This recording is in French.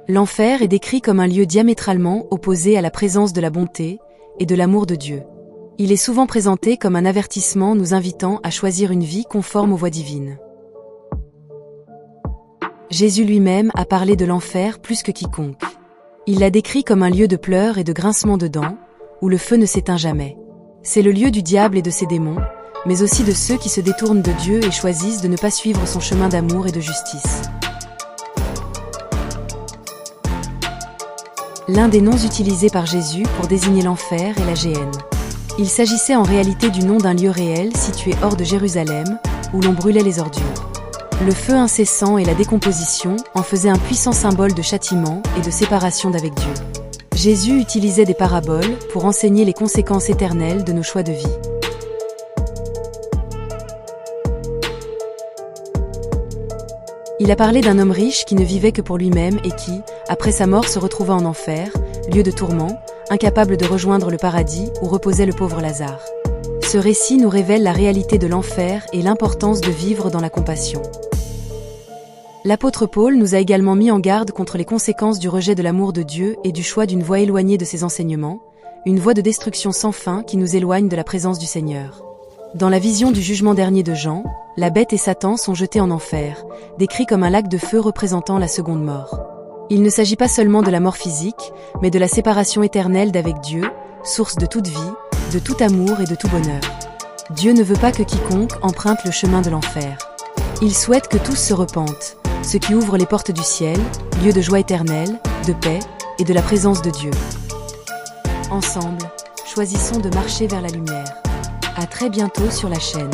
L'enfer est décrit comme un lieu diamétralement opposé à la présence de la bonté et de l'amour de Dieu. Il est souvent présenté comme un avertissement nous invitant à choisir une vie conforme aux voies divines. Jésus lui-même a parlé de l'enfer plus que quiconque. Il l'a décrit comme un lieu de pleurs et de grincements de dents, où le feu ne s'éteint jamais. C'est le lieu du diable et de ses démons, mais aussi de ceux qui se détournent de Dieu et choisissent de ne pas suivre son chemin d'amour et de justice. L'un des noms utilisés par Jésus pour désigner l'enfer est la Géhenne. Il s'agissait en réalité du nom d'un lieu réel situé hors de Jérusalem, où l'on brûlait les ordures. Le feu incessant et la décomposition en faisaient un puissant symbole de châtiment et de séparation d'avec Dieu. Jésus utilisait des paraboles pour enseigner les conséquences éternelles de nos choix de vie. Il a parlé d'un homme riche qui ne vivait que pour lui-même et qui, après sa mort, se retrouva en enfer, lieu de tourment, incapable de rejoindre le paradis où reposait le pauvre Lazare. Ce récit nous révèle la réalité de l'enfer et l'importance de vivre dans la compassion. L'apôtre Paul nous a également mis en garde contre les conséquences du rejet de l'amour de Dieu et du choix d'une voie éloignée de ses enseignements, une voie de destruction sans fin qui nous éloigne de la présence du Seigneur. Dans la vision du jugement dernier de Jean, la bête et Satan sont jetés en enfer, décrits comme un lac de feu représentant la seconde mort. Il ne s'agit pas seulement de la mort physique, mais de la séparation éternelle d'avec Dieu, source de toute vie, de tout amour et de tout bonheur. Dieu ne veut pas que quiconque emprunte le chemin de l'enfer. Il souhaite que tous se repentent, ce qui ouvre les portes du ciel, lieu de joie éternelle, de paix et de la présence de Dieu. Ensemble, choisissons de marcher vers la lumière. À très bientôt sur la chaîne.